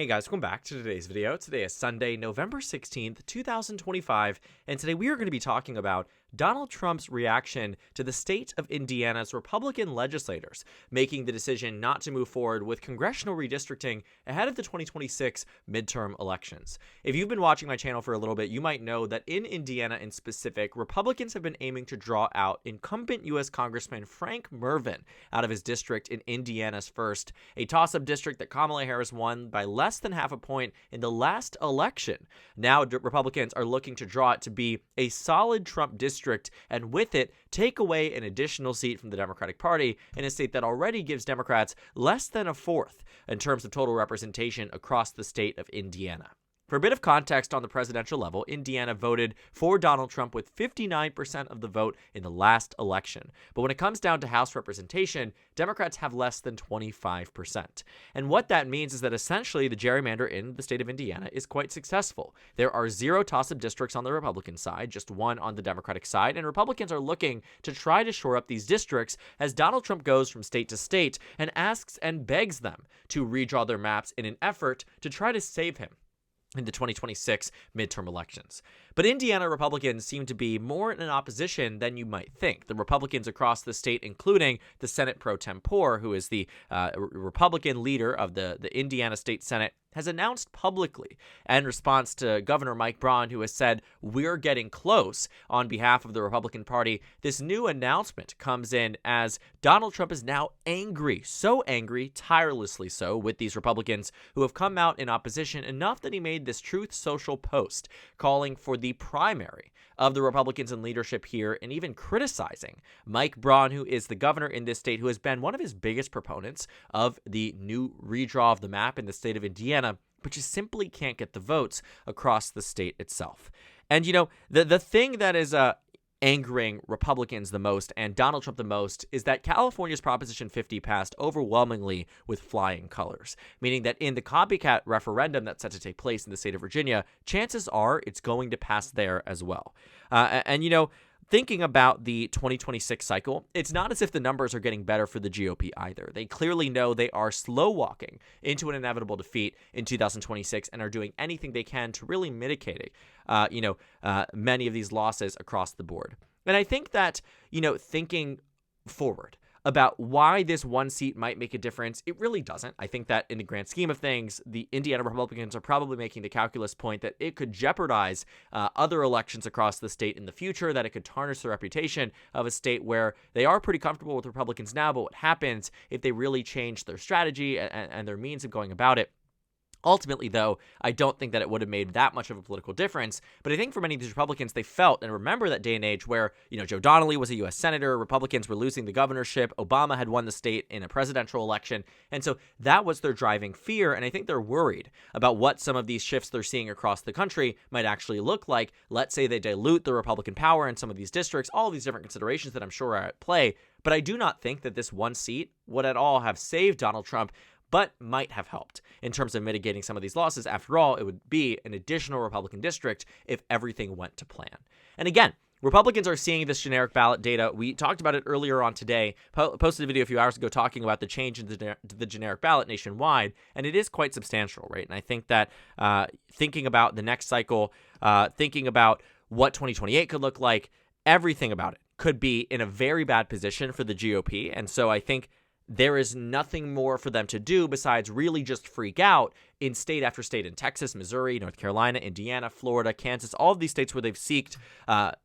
Hey guys, welcome back to today's video. Today is Sunday, November 16th, 2025, and today we are going to be talking about Donald Trump's reaction to the state of Indiana's Republican legislators making the decision not to move forward with congressional redistricting ahead of the 2026 midterm elections. If you've been watching my channel for a little bit, you might know that in Indiana in specific, Republicans have been aiming to draw out incumbent U.S. Congressman Frank Mervyn out of his district in Indiana's 1st, a toss-up district that Kamala Harris won by less than half a point in the last election. Now, Republicans are looking to draw it to be a solid Trump district, and with it, take away an additional seat from the Democratic Party in a state that already gives Democrats less than a fourth in terms of total representation across the state of Indiana. For a bit of context on the presidential level, Indiana voted for Donald Trump with 59% of the vote in the last election. But when it comes down to House representation, Democrats have less than 25%. And what that means is that essentially the gerrymander in the state of Indiana is quite successful. There are 0 toss-up districts on the Republican side, just 1 on the Democratic side, and Republicans are looking to try to shore up these districts as Donald Trump goes from state to state and asks and begs them to redraw their maps in an effort to try to save him in the 2026 midterm elections. But Indiana Republicans seem to be more in an opposition than you might think. The Republicans across the state, including the Senate pro tempore, who is the Republican leader of the Indiana State Senate, has announced publicly in response to Governor Mike Braun, who has said, "We're getting close," on behalf of the Republican Party. This new announcement comes in as Donald Trump is now angry, so angry, tirelessly so, with these Republicans who have come out in opposition enough that he made this Truth Social post calling for the primary of the Republicans in leadership here and even criticizing Mike Braun, who is the governor in this state, who has been one of his biggest proponents of the new redraw of the map in the state of Indiana, but just simply can't get the votes across the state itself. And, you know, the thing that is angering Republicans the most and Donald Trump the most is that California's Proposition 50 passed overwhelmingly with flying colors, meaning that in the copycat referendum that's set to take place in the state of Virginia, chances are it's going to pass there as well. And you know, thinking about the 2026 cycle, it's not as if the numbers are getting better for the GOP either. They clearly know they are slow walking into an inevitable defeat in 2026 and are doing anything they can to really mitigate many of these losses across the board. And I think that, thinking forward about why this one seat might make a difference, it really doesn't. I think that in the grand scheme of things, the Indiana Republicans are probably making the calculus point that it could jeopardize other elections across the state in the future, that it could tarnish the reputation of a state where they are pretty comfortable with Republicans now, but what happens if they really change their strategy and their means of going about it? Ultimately, though, I don't think that it would have made that much of a political difference. But I think for many of these Republicans, they felt and remember that day and age where, Joe Donnelly was a U.S. senator, Republicans were losing the governorship, Obama had won the state in a presidential election. And so that was their driving fear. And I think they're worried about what some of these shifts they're seeing across the country might actually look like. Let's say they dilute the Republican power in some of these districts, all of these different considerations that I'm sure are at play. But I do not think that this one seat would at all have saved Donald Trump, but might have helped in terms of mitigating some of these losses. After all, it would be an additional Republican district if everything went to plan. And again, Republicans are seeing this generic ballot data. We talked about it earlier on today, posted a video a few hours ago talking about the change in the generic ballot nationwide, and it is quite substantial, right? And I think that thinking about the next cycle, thinking about what 2028 could look like, everything about it could be in a very bad position for the GOP. And so I think there is nothing more for them to do besides really just freak out in state after state, in Texas, Missouri, North Carolina, Indiana, Florida, Kansas, all of these states where they've sought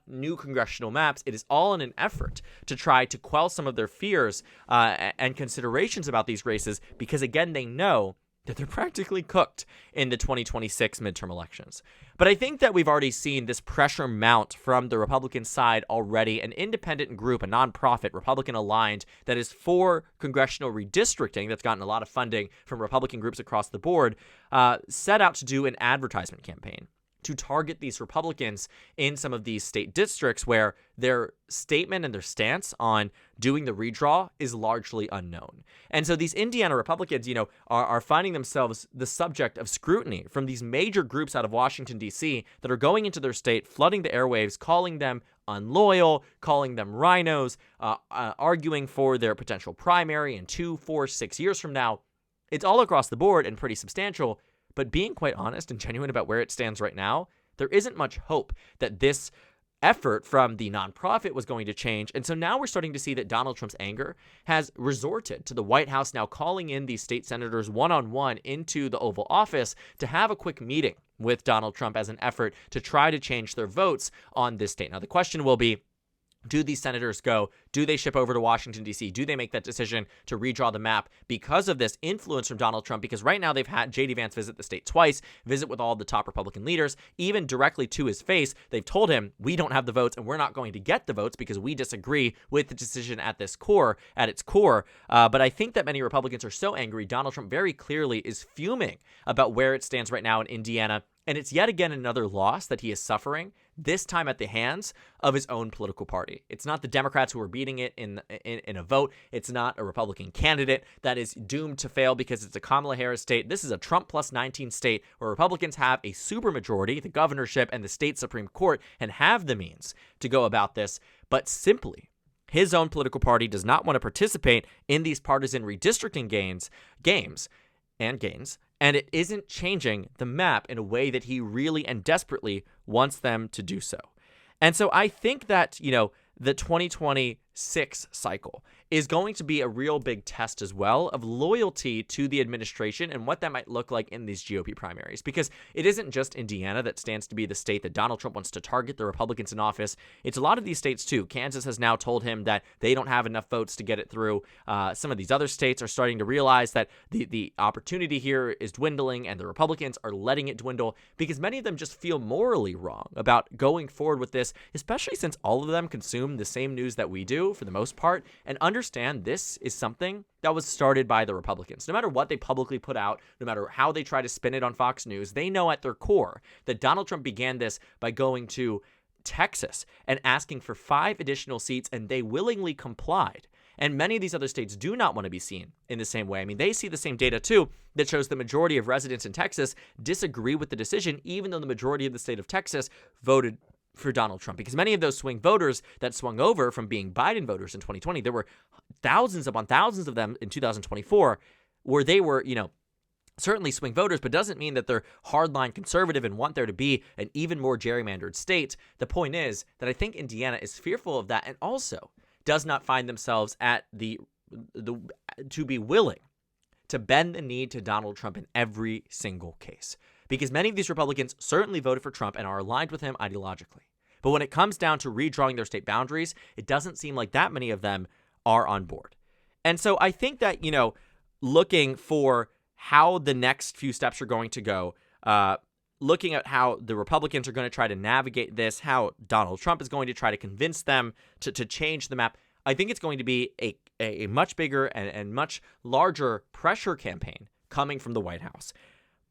new congressional maps. It is all in an effort to try to quell some of their fears and considerations about these races, because again, they know that they're practically cooked in the 2026 midterm elections. But I think that we've already seen this pressure mount from the Republican side already. An independent group, a nonprofit, Republican-aligned, that is for congressional redistricting, that's gotten a lot of funding from Republican groups across the board, set out to do an advertisement campaign to target these Republicans in some of these state districts where their statement and their stance on doing the redraw is largely unknown. And so these Indiana Republicans, are finding themselves the subject of scrutiny from these major groups out of Washington, D.C. that are going into their state, flooding the airwaves, calling them unloyal, calling them rhinos, arguing for their potential primary in 2, 4, 6 years from now. It's all across the board and pretty substantial, but being quite honest and genuine about where it stands right now, there isn't much hope that this effort from the nonprofit was going to change. And so now we're starting to see that Donald Trump's anger has resorted to the White House now calling in these state senators one-on-one into the Oval Office to have a quick meeting with Donald Trump as an effort to try to change their votes on this state. Now, the question will be, do these senators go? Do they ship over to Washington, D.C.? Do they make that decision to redraw the map because of this influence from Donald Trump? Because right now they've had J.D. Vance visit the state twice, visit with all the top Republican leaders, even directly to his face. They've told him, we don't have the votes and we're not going to get the votes because we disagree with the decision at its core. But I think that many Republicans are so angry. Donald Trump very clearly is fuming about where it stands right now in Indiana. And it's yet again another loss that he is suffering, this time at the hands of his own political party. It's not the Democrats who are beating it in a vote. It's not a Republican candidate that is doomed to fail because it's a Kamala Harris state. This is a Trump plus 19 state where Republicans have a supermajority, the governorship and the state Supreme Court, and have the means to go about this. But simply, his own political party does not want to participate in these partisan redistricting games, and it isn't changing the map in a way that he really and desperately wants them to do so. And so I think that, the 2026 cycle is going to be a real big test as well of loyalty to the administration and what that might look like in these GOP primaries. Because it isn't just Indiana that stands to be the state that Donald Trump wants to target the Republicans in office. It's a lot of these states too. Kansas has now told him that they don't have enough votes to get it through. Some of these other states are starting to realize that the opportunity here is dwindling and the Republicans are letting it dwindle because many of them just feel morally wrong about going forward with this, especially since all of them consume the same news that we do for the most part and understand this is something that was started by the Republicans. No matter what they publicly put out, no matter how they try to spin it on Fox News, they know at their core that Donald Trump began this by going to Texas and asking for 5 additional seats, and they willingly complied. And many of these other states do not want to be seen in the same way. I mean, they see the same data too that shows the majority of residents in Texas disagree with the decision, even though the majority of the state of Texas voted for Donald Trump, because many of those swing voters that swung over from being Biden voters in 2020, there were thousands upon thousands of them in 2024 where they were, certainly swing voters, but doesn't mean that they're hardline conservative and want there to be an even more gerrymandered state. The point is that I think Indiana is fearful of that and also does not find themselves at to be willing to bend the knee to Donald Trump in every single case. Because many of these Republicans certainly voted for Trump and are aligned with him ideologically. But when it comes down to redrawing their state boundaries, it doesn't seem like that many of them are on board. And so I think that, looking for how the next few steps are going to go, looking at how the Republicans are going to try to navigate this, how Donald Trump is going to try to convince them to change the map, I think it's going to be a much bigger and much larger pressure campaign coming from the White House.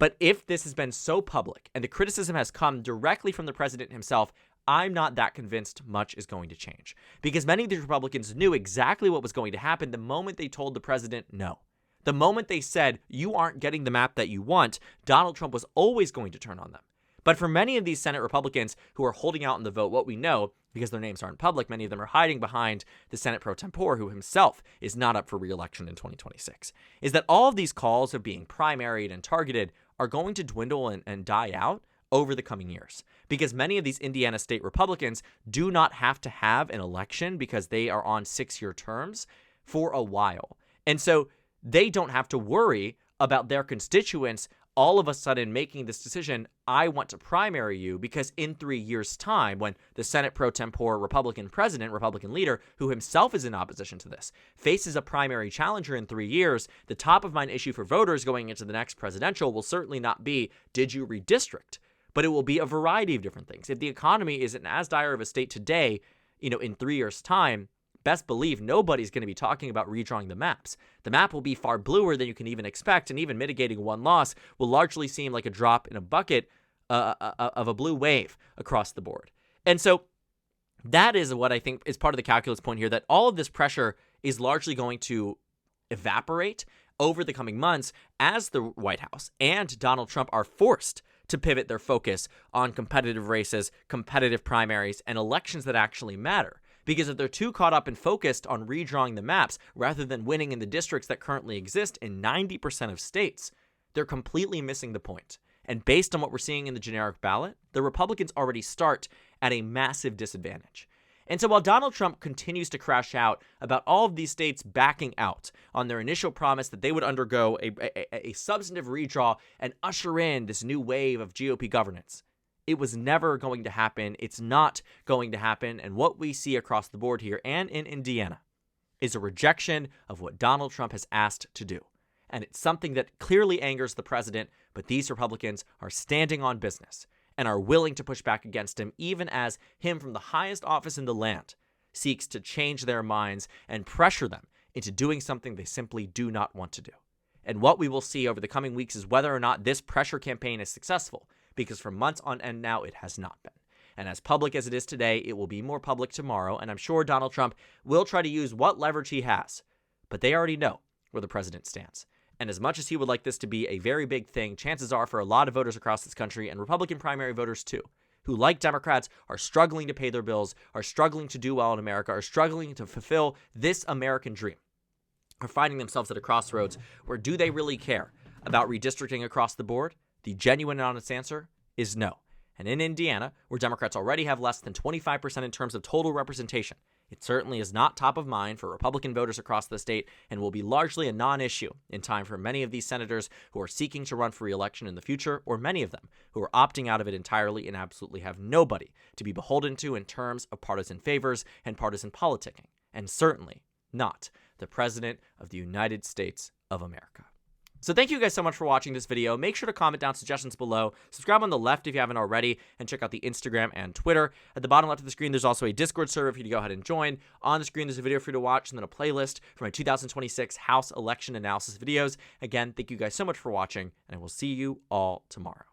But if this has been so public and the criticism has come directly from the president himself, I'm not that convinced much is going to change. Because many of these Republicans knew exactly what was going to happen the moment they told the president no. The moment they said, you aren't getting the map that you want, Donald Trump was always going to turn on them. But for many of these Senate Republicans who are holding out in the vote, what we know, because their names aren't public, many of them are hiding behind the Senate pro tempore, who himself is not up for re-election in 2026, is that all of these calls of being primaried and targeted are going to dwindle and die out over the coming years. Because many of these Indiana state Republicans do not have to have an election because they are on 6-year terms for a while. And so they don't have to worry about their constituents all of a sudden making this decision, I want to primary you, because in 3 years' time, when the Senate pro tempore Republican president, Republican leader, who himself is in opposition to this, faces a primary challenger in 3 years, the top of mind issue for voters going into the next presidential will certainly not be, did you redistrict? But it will be a variety of different things. If the economy isn't as dire of a state today, in 3 years' time, best believe nobody's going to be talking about redrawing the maps. The map will be far bluer than you can even expect, and even mitigating one loss will largely seem like a drop in a bucket of a blue wave across the board. And so that is what I think is part of the calculus point here, that all of this pressure is largely going to evaporate over the coming months as the White House and Donald Trump are forced to pivot their focus on competitive races, competitive primaries, and elections that actually matter. Because if they're too caught up and focused on redrawing the maps rather than winning in the districts that currently exist in 90% of states, they're completely missing the point. And based on what we're seeing in the generic ballot, the Republicans already start at a massive disadvantage. And so while Donald Trump continues to crash out about all of these states backing out on their initial promise that they would undergo a substantive redraw and usher in this new wave of GOP governance, it was never going to happen. It's not going to happen. And what we see across the board here and in Indiana is a rejection of what Donald Trump has asked to do. And it's something that clearly angers the president, but these Republicans are standing on business and are willing to push back against him, even as him from the highest office in the land seeks to change their minds and pressure them into doing something they simply do not want to do. And what we will see over the coming weeks is whether or not this pressure campaign is successful, because for months on end now, it has not been. And as public as it is today, it will be more public tomorrow, and I'm sure Donald Trump will try to use what leverage he has, but they already know where the president stands. And as much as he would like this to be a very big thing, chances are for a lot of voters across this country, and Republican primary voters too, who, like Democrats, are struggling to pay their bills, are struggling to do well in America, are struggling to fulfill this American dream, are finding themselves at a crossroads where do they really care about redistricting across the board? The genuine and honest answer is no. And in Indiana, where Democrats already have less than 25% in terms of total representation, it certainly is not top of mind for Republican voters across the state and will be largely a non-issue in time for many of these senators who are seeking to run for re-election in the future, or many of them who are opting out of it entirely and absolutely have nobody to be beholden to in terms of partisan favors and partisan politicking, and certainly not the President of the United States of America. So thank you guys so much for watching this video. Make sure to comment down suggestions below. Subscribe on the left if you haven't already, and check out the Instagram and Twitter. At the bottom left of the screen, there's also a Discord server for you to go ahead and join. On the screen, there's a video for you to watch, and then a playlist for my 2026 House election analysis videos. Again, thank you guys so much for watching, and I will see you all tomorrow.